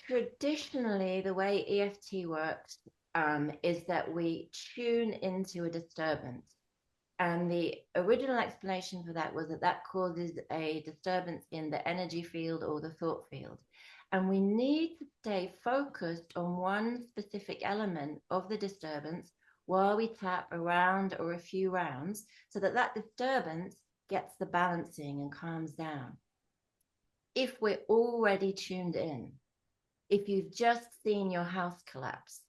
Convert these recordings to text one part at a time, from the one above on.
Traditionally, the way EFT works is that we tune into a disturbance. And the original explanation for that was that that causes a disturbance in the energy field or the thought field. And we need to stay focused on one specific element of the disturbance while we tap around or a few rounds so that that disturbance gets the balancing and calms down. If we're already tuned in, if you've just seen your house collapse,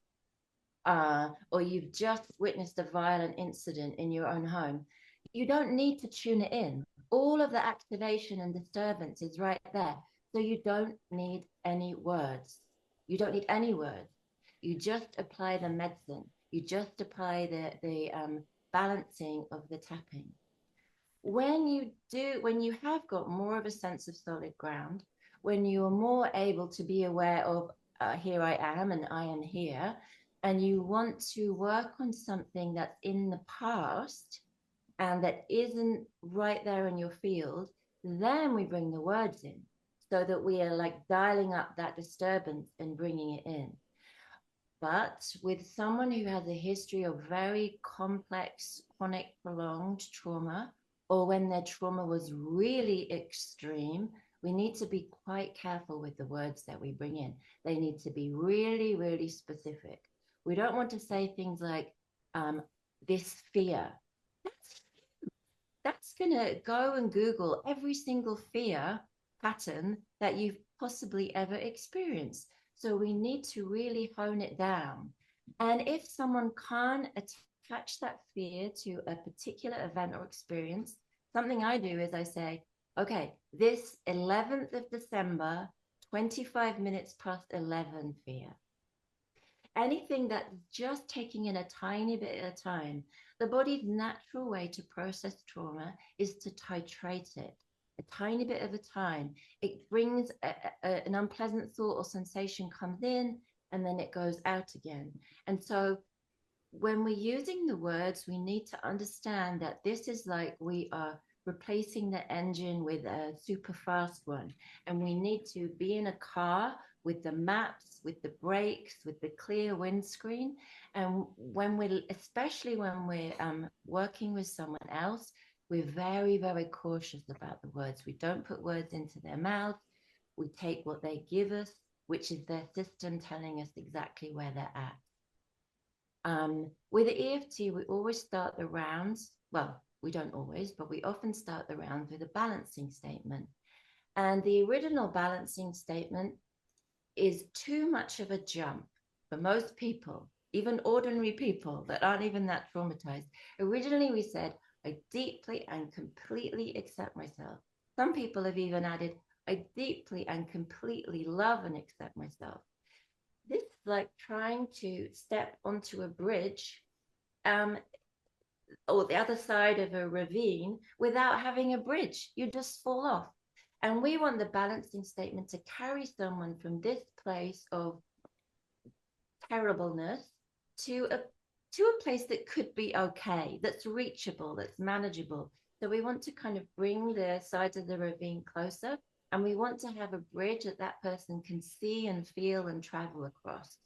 or you've just witnessed a violent incident in your own home, you don't need to tune it in. All of the activation and disturbance is right there. So you don't need any words. You don't need any words. You just apply the medicine. You just apply the balancing of the tapping. When you have got more of a sense of solid ground, when you're more able to be aware of here I am and I am here, and you want to work on something that's in the past and that isn't right there in your field, then we bring the words in so that we are like dialing up that disturbance and bringing it in. But with someone who has a history of very complex, chronic, prolonged trauma, or when their trauma was really extreme, we need to be quite careful with the words that we bring in. They need to be really, really specific. We don't want to say things like this fear. That's going to go and Google every single fear pattern that you've possibly ever experienced. So we need to really hone it down. And if someone can't attach that fear to a particular event or experience, something I do is I say, okay, this 11th of December, 25 minutes past 11 fear. Anything that's just taking in a tiny bit at a time. The body's natural way to process trauma is to titrate it a tiny bit at a time. It brings an unpleasant thought or sensation comes in and then it goes out again. And so when we're using the words, we need to understand that this is like we are replacing the engine with a super fast one. And we need to be in a car with the maps, with the brakes, with the clear windscreen. And when we're, especially when we're working with someone else, we're very, very cautious about the words. We don't put words into their mouth. We take what they give us, which is their system telling us exactly where they're at. With the EFT, we always start the rounds. Well, we don't always, but we often start the rounds with a balancing statement. And the original balancing statement is too much of a jump for most people, even ordinary people that aren't even that traumatized. Originally, we said, I deeply and completely accept myself. Some people have even added, I deeply and completely love and accept myself. This is like trying to step onto a bridge or the other side of a ravine without having a bridge. You just fall off. And we want the balancing statement to carry someone from this place of terribleness to a place that could be okay, that's reachable, that's manageable. So we want to kind of bring the sides of the ravine closer, and we want to have a bridge that that person can see and feel and travel across.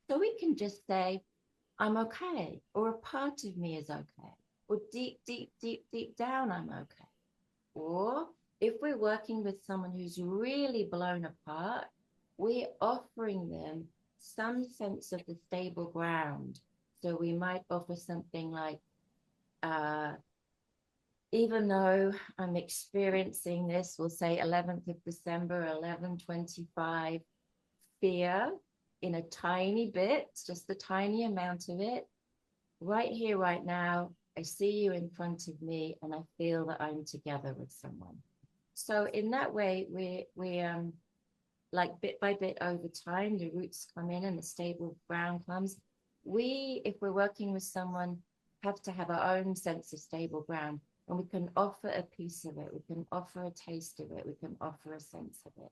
So we can just say, I'm okay, or a part of me is okay, or deep, deep, deep, deep down, I'm okay. Or if we're working with someone who's really blown apart, we're offering them some sense of the stable ground. So we might offer something like, even though I'm experiencing this, we'll say 11th of December, 11:25, fear in a tiny bit, just a tiny amount of it. Right here, right now, I see you in front of me and I feel that I'm together with someone. So in that way, we like bit by bit over time, the roots come in and the stable ground comes. We, if we're working with someone, have to have our own sense of stable ground, and we can offer a piece of it. We can offer a taste of it. We can offer a sense of it.